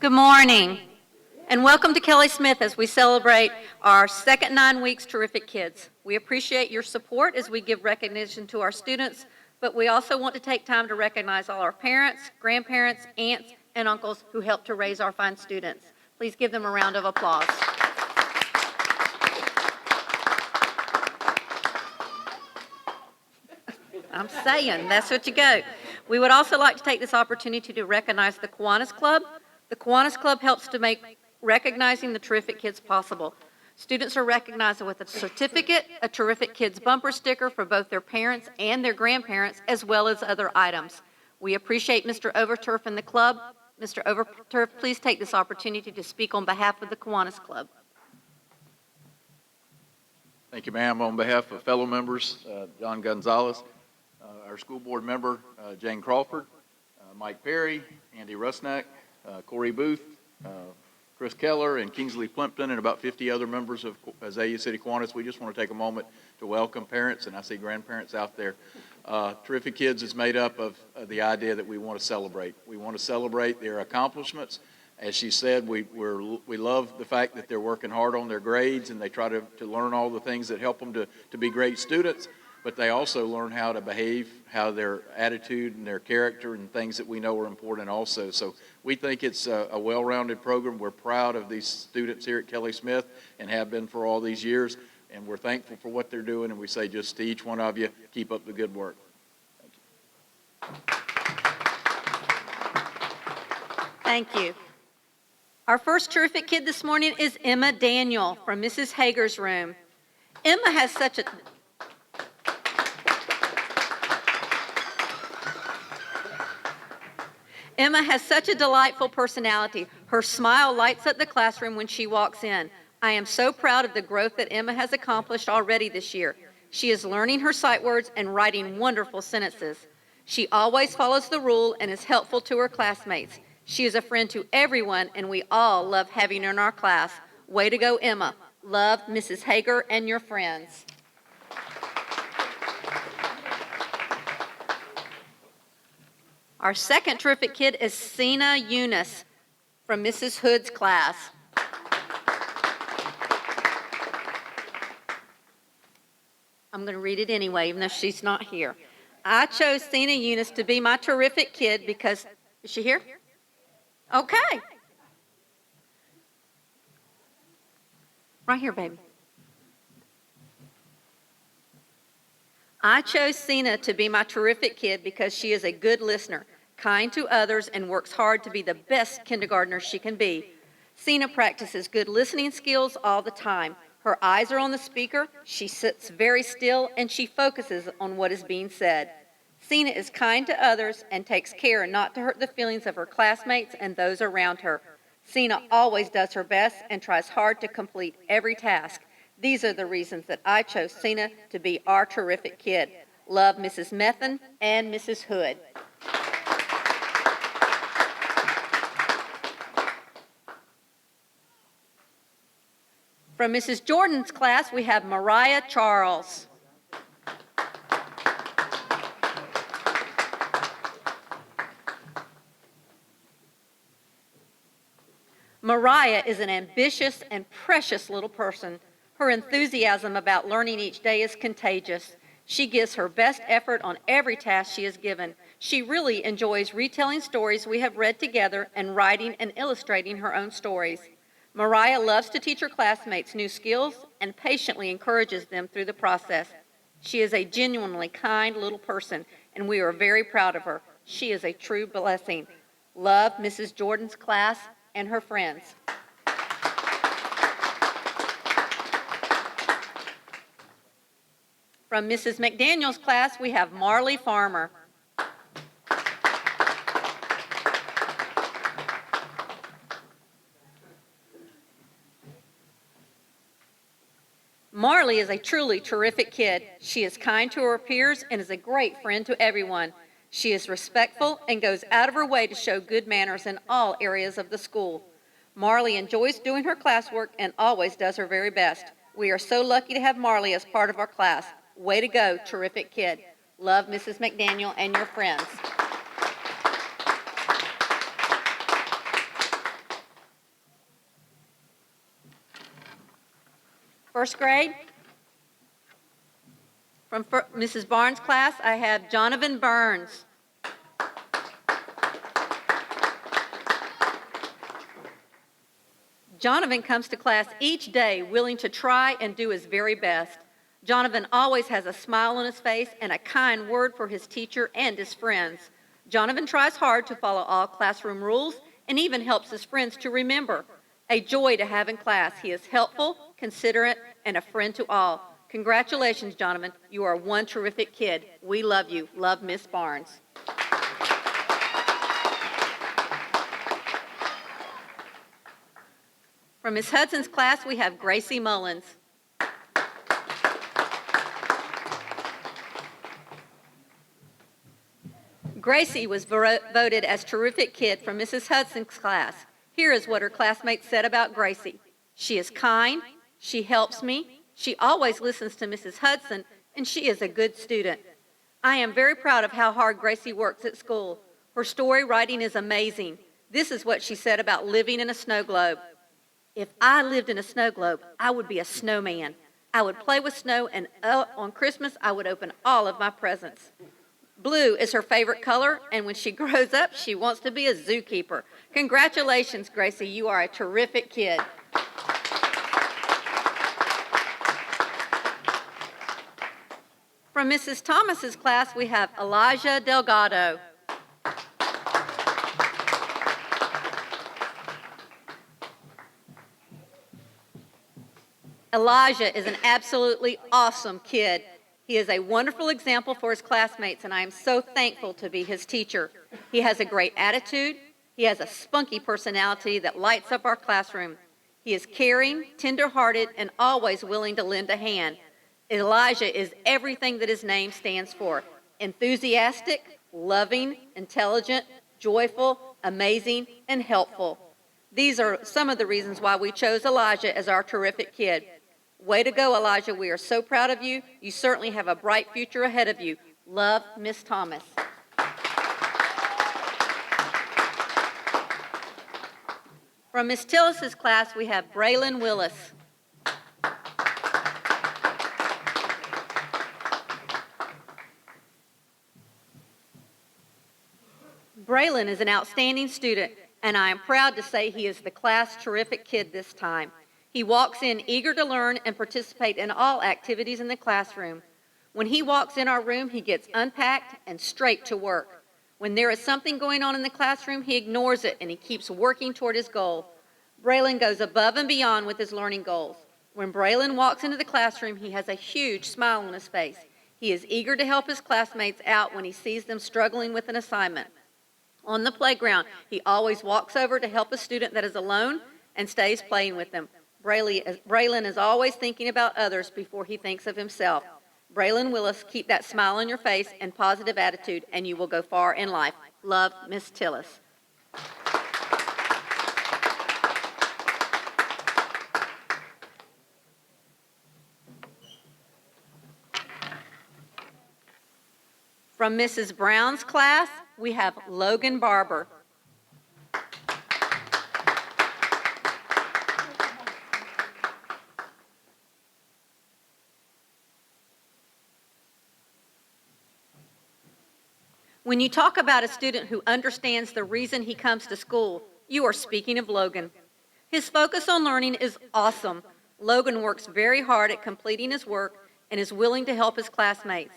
Good morning, and welcome to Kelley Smith as we celebrate our second 9 weeks Terrific Kids. We appreciate your support as we give recognition to our students, but we also want to take time to recognize all our parents, grandparents, aunts, and uncles who helped to raise our fine students. Please give them a round of applause. I'm saying, that's what you go. We would also like to take this opportunity to recognize the Kiwanis Club. The Kiwanis Club helps to make recognizing the Terrific Kids possible. Students are recognized with a certificate, a Terrific Kids bumper sticker for both their parents and their grandparents, as well as other items. We appreciate Mr. Overturf and the club. Mr. Overturf, please take this opportunity to speak on behalf of the Kiwanis Club. Thank you, ma'am. On behalf of fellow members, John Gonzalez, our school board member, Jane Crawford, Mike Perry, Andy Rusnak, Corey Booth, Chris Keller, and Kingsley Plimpton, and about 50 other members of Azalea City Kiwanis. We just want to take a moment to welcome parents, and I see grandparents out there. Terrific Kids is made up of the idea that we want to celebrate. We want to celebrate their accomplishments. As she said, we love the fact that they're working hard on their grades, and they try to learn all the things that help them to be great students, but they also learn how to behave, how their attitude and their character and things that we know are important also. So we think it's a well-rounded program. We're proud of these students here at Kelley Smith and have been for all these years, and we're thankful for what they're doing, and we say just to each one of you, keep up the good work. Thank you. Our first Terrific Kid this morning is Emma Daniel from Mrs. Hager's room. Emma has such a delightful personality. Her smile lights up the classroom when she walks in. I am so proud of the growth that Emma has accomplished already this year. She is learning her sight words and writing wonderful sentences. She always follows the rule and is helpful to her classmates. She is a friend to everyone, and we all love having her in our class. Way to go, Emma. Love, Mrs. Hager and your friends. Our second Terrific Kid is Cena Eunice from Mrs. Hood's class. I'm going to read it anyway, even though she's not here. I chose Cena Eunice to be my Terrific Kid because, is she here? Okay. Right here, baby. I chose Cena to be my Terrific Kid because she is a good listener, kind to others, and works hard to be the best kindergartner she can be. Cena practices good listening skills all the time. Her eyes are on the speaker, she sits very still, and she focuses on what is being said. Cena is kind to others and takes care not to hurt the feelings of her classmates and those around her. Cena always does her best and tries hard to complete every task. These are the reasons that I chose Cena to be our Terrific Kid. Love, Mrs. Methan and Mrs. Hood. From Mrs. Jordan's class, we have Mariah Charles. Mariah is an ambitious and precious little person. Her enthusiasm about learning each day is contagious. She gives her best effort on every task she is given. She really enjoys retelling stories we have read together and writing and illustrating her own stories. Mariah loves to teach her classmates new skills and patiently encourages them through the process. She is a genuinely kind little person, and we are very proud of her. She is a true blessing. Love, Mrs. Jordan's class and her friends. From Mrs. McDaniel's class, we have Marlee Farmer. Marlee is a truly terrific kid. She is kind to her peers and is a great friend to everyone. She is respectful and goes out of her way to show good manners in all areas of the school. Marlee enjoys doing her classwork and always does her very best. We are so lucky to have Marlee as part of our class. Way to go, terrific kid. Love, Mrs. McDaniel and your friends. First grade. From Mrs. Barnes' class, I have Jonathan Burns. Jonathan comes to class each day willing to try and do his very best. Jonathan always has a smile on his face and a kind word for his teacher and his friends. Jonathan tries hard to follow all classroom rules and even helps his friends to remember. A joy to have in class. He is helpful, considerate, and a friend to all. Congratulations, Jonathan. You are one terrific kid. We love you. Love, Miss Barnes. From Miss Hudson's class, we have Gracie Mullins. Gracie was voted as terrific kid from Mrs. Hudson's class. Here is what her classmates said about Gracie. She is kind, she helps me, she always listens to Mrs. Hudson, and she is a good student. I am very proud of how hard Gracie works at school. Her story writing is amazing. This is what she said about living in a snow globe. If I lived in a snow globe, I would be a snowman. I would play with snow, and on Christmas, I would open all of my presents. Blue is her favorite color, and when she grows up, she wants to be a zookeeper. Congratulations, Gracie. You are a terrific kid. From Mrs. Thomas's class, we have Elijah Delgado. Elijah is an absolutely awesome kid. He is a wonderful example for his classmates, and I am so thankful to be his teacher. He has a great attitude. He has a spunky personality that lights up our classroom. He is caring, tender-hearted, and always willing to lend a hand. Elijah is everything that his name stands for: enthusiastic, loving, intelligent, joyful, amazing, and helpful. These are some of the reasons why we chose Elijah as our terrific kid. Way to go, Elijah. We are so proud of you. You certainly have a bright future ahead of you. Love, Miss Thomas. From Miss Tillis's class, we have Braylon Willis. Braylon is an outstanding student, and I am proud to say he is the class terrific kid this time. He walks in eager to learn and participate in all activities in the classroom. When he walks in our room, he gets unpacked and straight to work. When there is something going on in the classroom, he ignores it and he keeps working toward his goal. Braylon goes above and beyond with his learning goals. When Braylon walks into the classroom, he has a huge smile on his face. He is eager to help his classmates out when he sees them struggling with an assignment. On the playground, he always walks over to help a student that is alone and stays playing with them. Braylon is always thinking about others before he thinks of himself. Braylon Willis, keep that smile on your face and positive attitude, and you will go far in life. Love, Miss Tillis. From Mrs. Brown's class, we have Logan Barber. When you talk about a student who understands the reason he comes to school, you are speaking of Logan. His focus on learning is awesome. Logan works very hard at completing his work and is willing to help his classmates.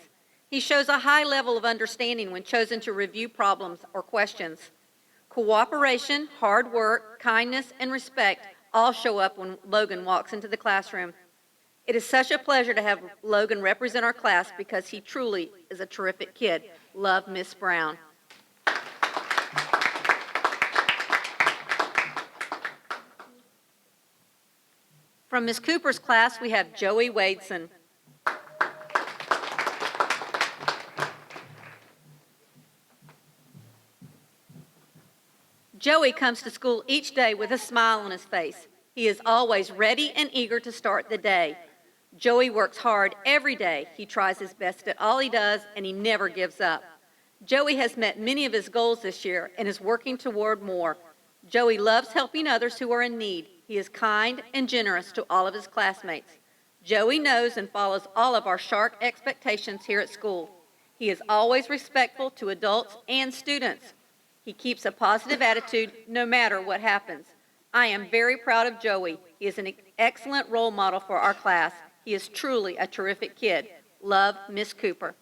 He shows a high level of understanding when chosen to review problems or questions. Cooperation, hard work, kindness, and respect all show up when Logan walks into the classroom. It is such a pleasure to have Logan represent our class because he truly is a terrific kid. Love, Miss Brown. From Miss Cooper's class, we have Joey Wadeson. Joey comes to school each day with a smile on his face. He is always ready and eager to start the day. Joey works hard every day. He tries his best at all he does, and he never gives up. Joey has met many of his goals this year and is working toward more. Joey loves helping others who are in need. He is kind and generous to all of his classmates. Joey knows and follows all of our sharp expectations here at school. He is always respectful to adults and students. He keeps a positive attitude no matter what happens. I am very proud of Joey. He is an excellent role model for our class. He is truly a terrific kid. Love, Miss Cooper.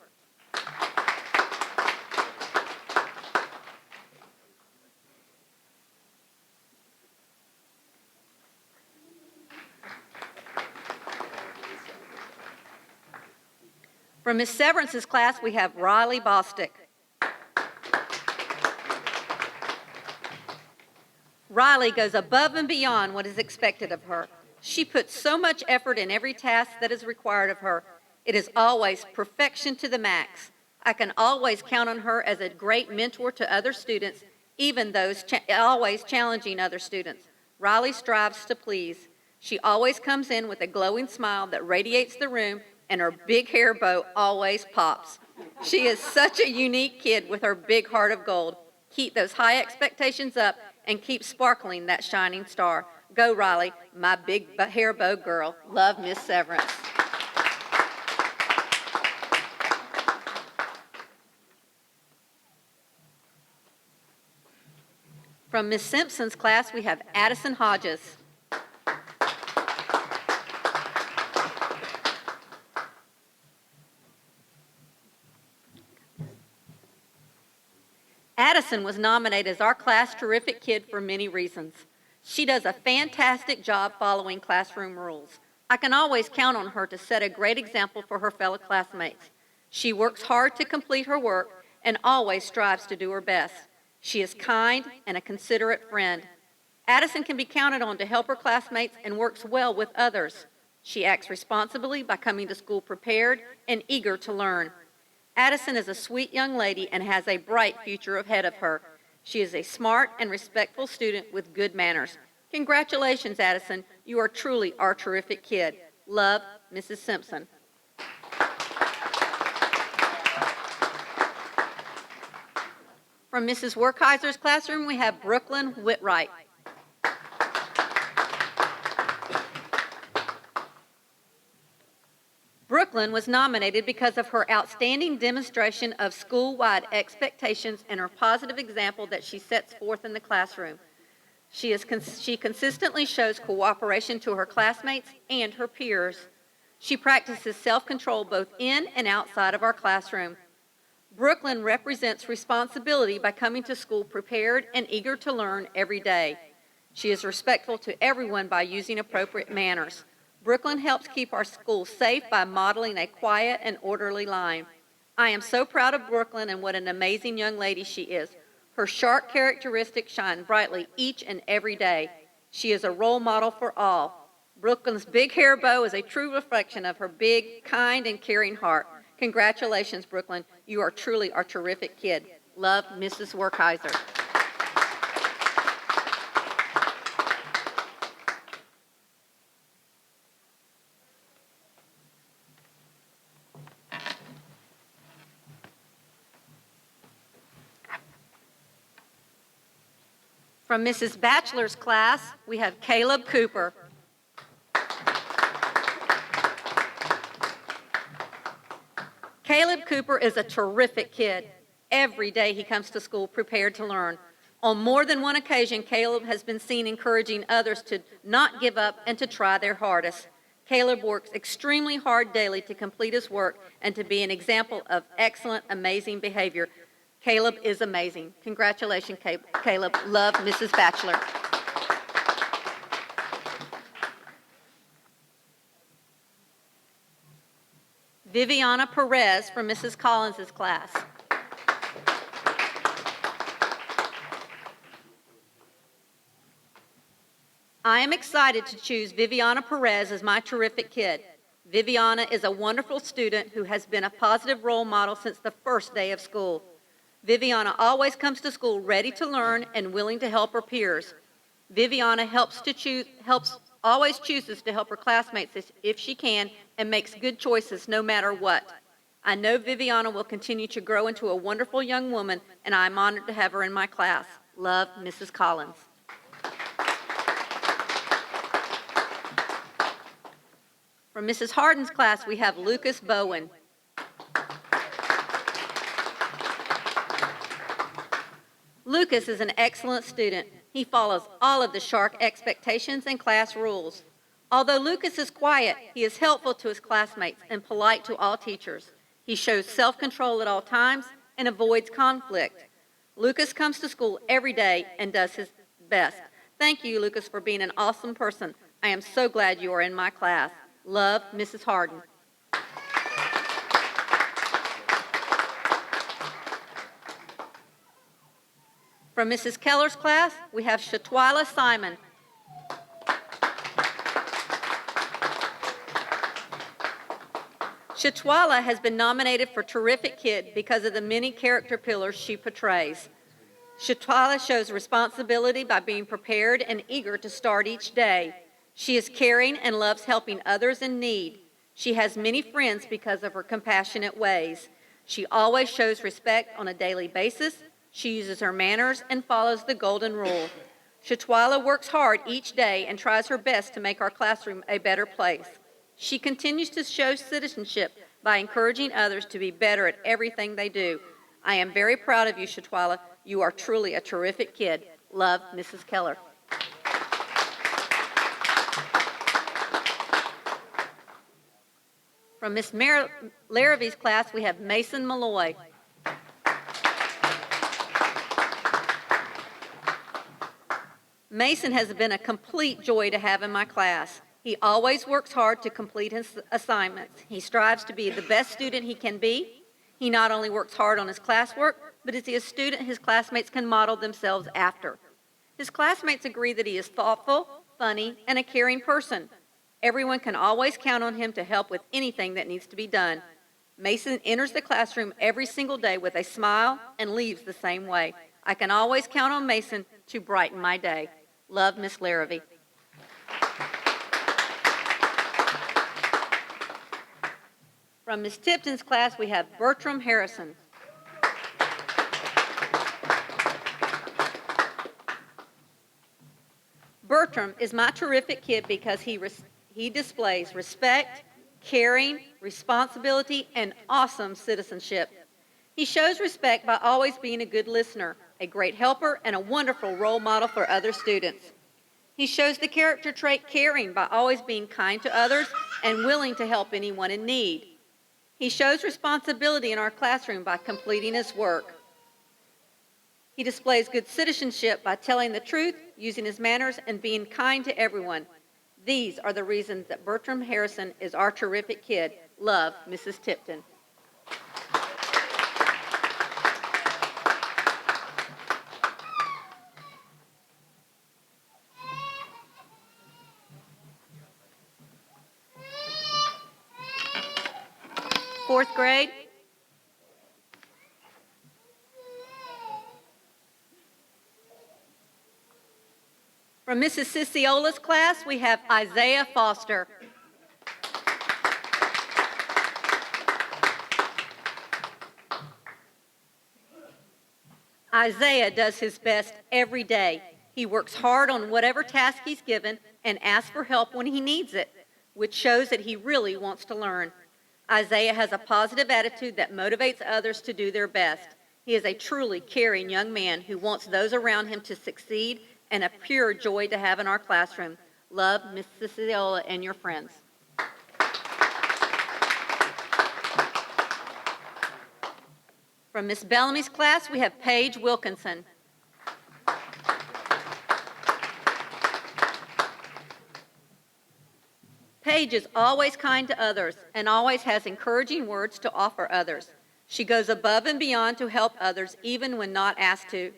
From Miss Severance's class, we have Riley Bostick. Riley goes above and beyond what is expected of her. She puts so much effort in every task that is required of her. It is always perfection to the max. I can always count on her as a great mentor to other students, even those always challenging other students. Riley strives to please. She always comes in with a glowing smile that radiates the room, and her big hair bow always pops. She is such a unique kid with her big heart of gold. Keep those high expectations up and keep sparkling that shining star. Go, Riley, my big hair bow girl. Love, Miss Severance. From Miss Simpson's class, we have Addison Hodges. Addison was nominated as our class terrific kid for many reasons. She does a fantastic job following classroom rules. I can always count on her to set a great example for her fellow classmates. She works hard to complete her work and always strives to do her best. She is kind and a considerate friend. Addison can be counted on to help her classmates and works well with others. She acts responsibly by coming to school prepared and eager to learn. Addison is a sweet young lady and has a bright future ahead of her. She is a smart and respectful student with good manners. Congratulations, Addison. You are truly our terrific kid. Love, Mrs. Simpson. From Mrs. Werkheiser's classroom, we have Brooklyn Whitwright. Brooklyn was nominated because of her outstanding demonstration of school-wide expectations and her positive example that she sets forth in the classroom. She consistently shows cooperation to her classmates and her peers. She practices self-control both in and outside of our classroom. Brooklyn represents responsibility by coming to school prepared and eager to learn every day. She is respectful to everyone by using appropriate manners. Brooklyn helps keep our school safe by modeling a quiet and orderly line. I am so proud of Brooklyn and what an amazing young lady she is. Her sharp characteristics shine brightly each and every day. She is a role model for all. Brooklyn's big hair bow is a true reflection of her big, kind, and caring heart. Congratulations, Brooklyn. You are truly our terrific kid. Love, Mrs. Werkheiser. From Mrs. Batchelor's class, we have Caleb Cooper. Caleb Cooper is a terrific kid. Every day he comes to school prepared to learn. On more than one occasion, Caleb has been seen encouraging others to not give up and to try their hardest. Caleb works extremely hard daily to complete his work and to be an example of excellent, amazing behavior. Caleb is amazing. Congratulations, Caleb. Love, Mrs. Batchelor. Viviana Perez from Mrs. Collins's class. I am excited to choose Viviana Perez as my terrific kid. Viviana is a wonderful student who has been a positive role model since the first day of school. Viviana always comes to school ready to learn and willing to help her peers. Viviana always chooses to help her classmates if she can and makes good choices no matter what. I know Viviana will continue to grow into a wonderful young woman, and I'm honored to have her in my class. Love, Mrs. Collins. From From Mrs. Harden's class, we have Lucas Bowen. Lucas is an excellent student. He follows all of the shark expectations and class rules. Although Lucas is quiet, he is helpful to his classmates and polite to all teachers. He shows self-control at all times and avoids conflict. Lucas comes to school every day and does his best. Thank you, Lucas, for being an awesome person. I am so glad you are in my class. Love, Mrs. Harden. From Mrs. Keller's class, we have Twyla Simon. Twyla has been nominated for Terrific Kid because of the many character pillars she portrays. Twyla shows responsibility by being prepared and eager to start each day. She is caring and loves helping others in need. She has many friends because of her compassionate ways. She always shows respect on a daily basis. She uses her manners and follows the golden rule. Twyla works hard each day and tries her best to make our classroom a better place. She continues to show citizenship by encouraging others to be better at everything they do. I am very proud of you, Twyla. You are truly a terrific kid. Love, Mrs. Keller. From Miss Laravy's class, we have Mason Malloy. Mason has been a complete joy to have in my class. He always works hard to complete his assignments. He strives to be the best student he can be. He not only works hard on his classwork, but is he a student his classmates can model themselves after. His classmates agree that he is thoughtful, funny, and a caring person. Everyone can always count on him to help with anything that needs to be done. Mason enters the classroom every single day with a smile and leaves the same way. I can always count on Mason to brighten my day. Love, Miss Laravy. From Miss Tipton's class, we have Bertram Harrison. Bertram is my terrific kid because he displays respect, caring, responsibility, and awesome citizenship. He shows respect by always being a good listener, a great helper, and a wonderful role model for other students. He shows the character trait caring by always being kind to others and willing to help anyone in need. He shows responsibility in our classroom by completing his work. He displays good citizenship by telling the truth, using his manners, and being kind to everyone. These are the reasons that Bertram Harrison is our terrific kid. Love, Mrs. Tipton. Fourth grade. From Mrs. Ciciola's class, we have Isaiah Foster. Isaiah does his best every day. He works hard on whatever task he's given and asks for help when he needs it, which shows that he really wants to learn. Isaiah has a positive attitude that motivates others to do their best. He is a truly caring young man who wants those around him to succeed and a pure joy to have in our classroom. Love, Miss Ciciola and your friends. From Miss Bellamy's class, we have Paige Wilkinson. Paige is always kind to others and always has encouraging words to offer others. She goes above and beyond to help others even when not asked to.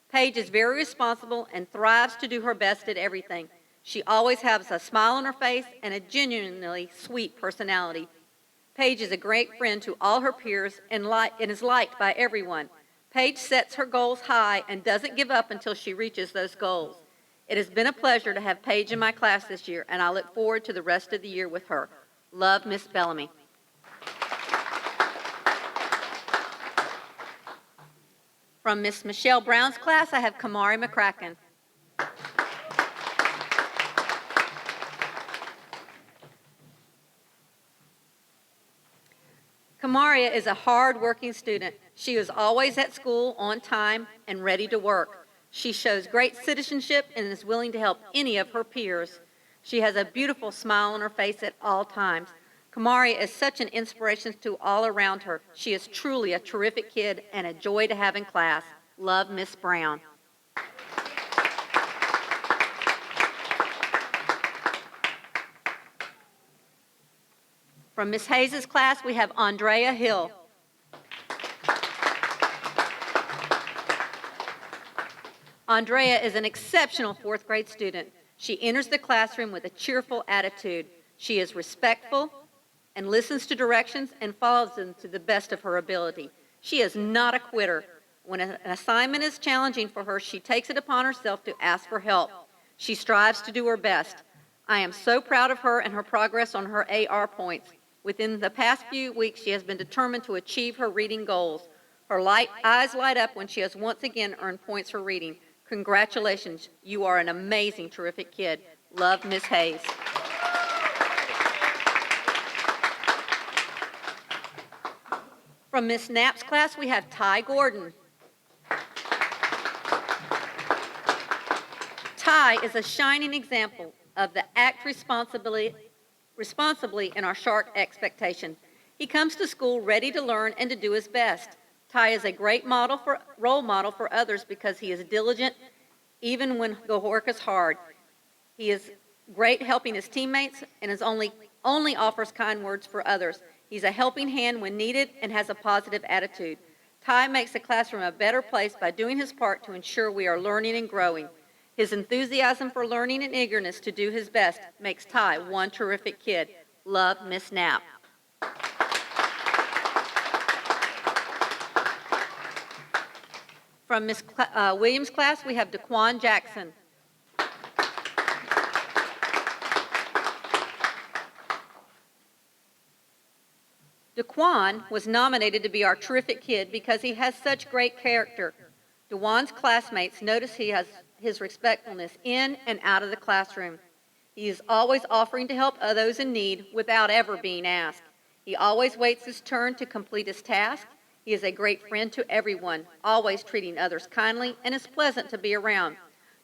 Paige is very responsible and thrives to do her best at everything. She always has a smile on her face and a genuinely sweet personality. Paige is a great friend to all her peers and is liked by everyone. Paige sets her goals high and doesn't give up until she reaches those goals. It has been a pleasure to have Paige in my class this year, and I look forward to the rest of the year with her. Love, Miss Bellamy. From Miss Michelle Brown's class, I have Kumari McCracken. Mariah is a hard-working student. She is always at school, on time, and ready to work. She shows great citizenship and is willing to help any of her peers. She has a beautiful smile on her face at all times. Kumari is such an inspiration to all around her. She is truly a terrific kid and a joy to have in class. Love, Miss Brown. From Miss Hayes' class, we have Andrea Hill. Andrea is an exceptional fourth grade student. She enters the classroom with a cheerful attitude. She is respectful and listens to directions and follows them to the best of her ability. She is not a quitter. When an assignment is challenging for her, she takes it upon herself to ask for help. She strives to do her best. I am so proud of her and her progress on her AR points. Within the past few weeks, she has been determined to achieve her reading goals. Her eyes light up when she has once again earned points for reading. Congratulations, you are an amazing, terrific kid. Love, Miss Hayes. From Miss Knapp's class, we have Ty Gordon. Ty is a shining example of the act responsibly in our sharp expectation. He comes to school ready to learn and to do his best. Ty is a great role model for others because he is diligent even when the work is hard. He is great helping his teammates and only offers kind words for others. He's a helping hand when needed and has a positive attitude. Ty makes the classroom a better place by doing his part to ensure we are learning and growing. His enthusiasm for learning and eagerness to do his best makes Ty one terrific kid. Love, Miss Knapp. From Miss Williams' class, we have Daquan Jackson. Daquan was nominated to be our terrific kid because he has such great character. Daquan's classmates notice he has his respectfulness in and out of the classroom. He is always offering to help those in need without ever being asked. He always waits his turn to complete his task. He is a great friend to everyone, always treating others kindly, and is pleasant to be around.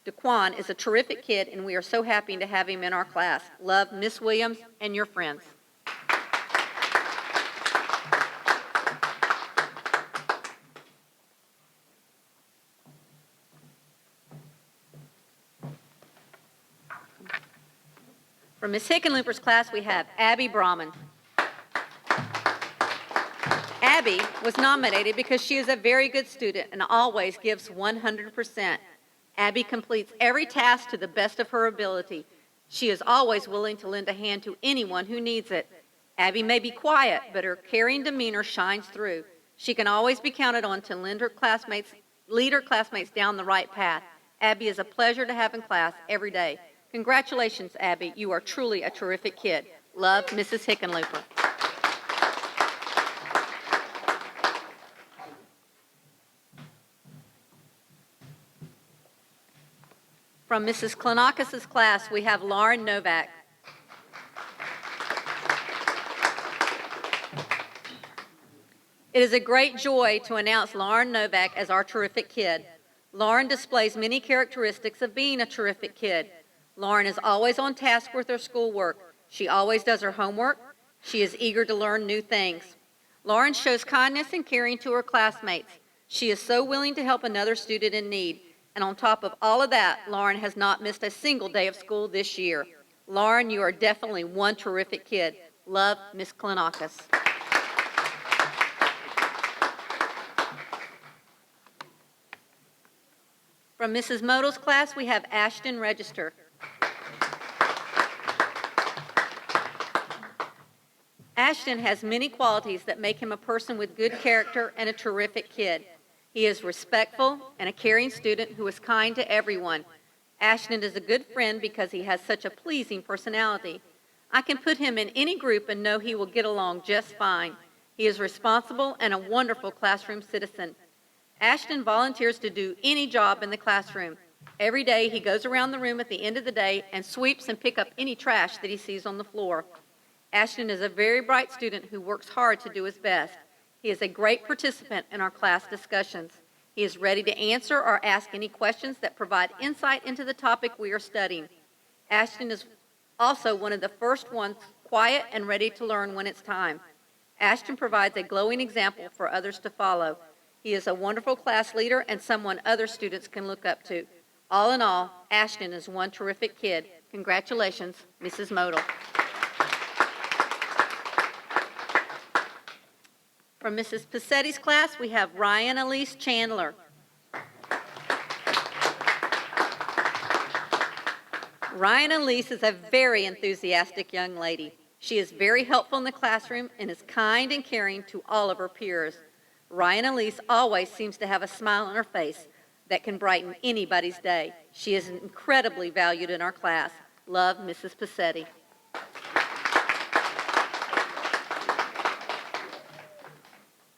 Daquan is a terrific kid, and we are so happy to have him in our class. Love, Miss Williams, and your friends. From Miss Hickenlooper's class, we have Abbi Brahman. Abbi was nominated because she is a very good student and always gives 100%. Abbi completes every task to the best of her ability. She is always willing to lend a hand to anyone who needs it. Abbi may be quiet, but her caring demeanor shines through. She can always be counted on to lead her classmates down the right path. Abbi is a pleasure to have in class every day. Congratulations, Abbi. You are truly a terrific kid. Love, Mrs. Hickenlooper. From Mrs. Klanakis' class, we have Lauren Novak. It is a great joy to announce Lauren Novak as our terrific kid. Lauren displays many characteristics of being a terrific kid. Lauren is always on task with her schoolwork. She always does her homework. She is eager to learn new things. Lauren shows kindness and caring to her classmates. She is so willing to help another student in need. And on top of all of that, Lauren has not missed a single day of school this year. Lauren, you are definitely one terrific kid. Love, Miss Klanakis. From Mrs. Modal's class, we have Ashton Register. Ashton has many qualities that make him a person with good character and a terrific kid. He is respectful and a caring student who is kind to everyone. Ashton is a good friend because he has such a pleasing personality. I can put him in any group and know he will get along just fine. He is responsible and a wonderful classroom citizen. Ashton volunteers to do any job in the classroom. Every day he goes around the room at the end of the day and sweeps and picks up any trash that he sees on the floor. Ashton is a very bright student who works hard to do his best. He is a great participant in our class discussions. He is ready to answer or ask any questions that provide insight into the topic we are studying. Ashton is also one of the first ones quiet and ready to learn when it's time. Ashton provides a glowing example for others to follow. He is a wonderful class leader and someone other students can look up to. All in all, Ashton is one terrific kid. Congratulations, Mrs. Modal. From Mrs. Passetti's class, we have Ryan Elise Chandler. Ryan Elise is a very enthusiastic young lady. She is very helpful in the classroom and is kind and caring to all of her peers. Ryan Elise always seems to have a smile on her face that can brighten anybody's day. She is incredibly valued in our class. Love, Mrs. Passetti.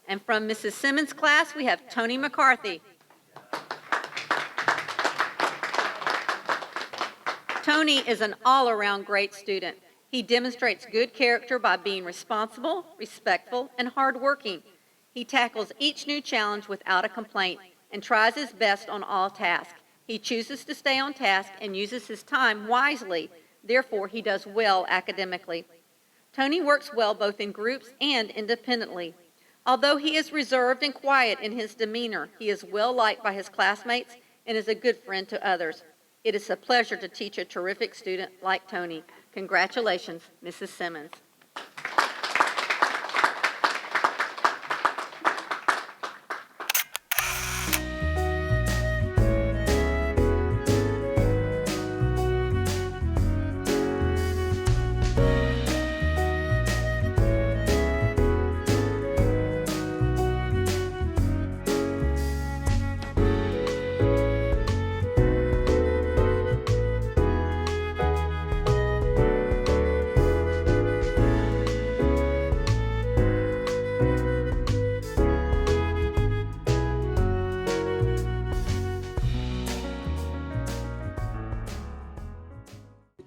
And from Mrs. Simmons' class, we have Tony McCarthy. Tony is an all-around great student. He demonstrates good character by being responsible, respectful, and hardworking. He tackles each new challenge without a complaint and tries his best on all tasks. He chooses to stay on task and uses his time wisely. Therefore, he does well academically. Tony works well both in groups and independently. Although he is reserved and quiet in his demeanor, he is well liked by his classmates and is a good friend to others. It is a pleasure to teach a terrific student like Tony. Congratulations, Mrs. Simmons.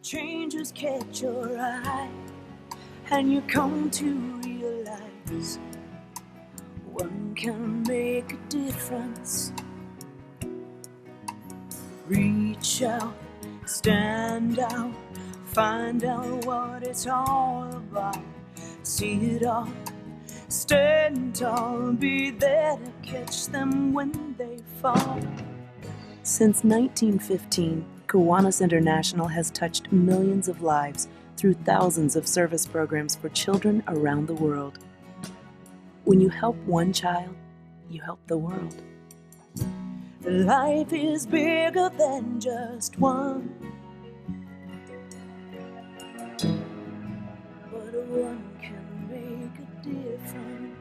Changes catch your eye, and you come to realize one can make a difference. Reach out, stand out, find out what it's all about. See it all, stand tall, be there to catch them when they fall. Since 1915, Kiwanis International has touched millions of lives through thousands of service programs for children around the world. When you help one child, you help the world. Life is bigger than just one, but one can make a difference.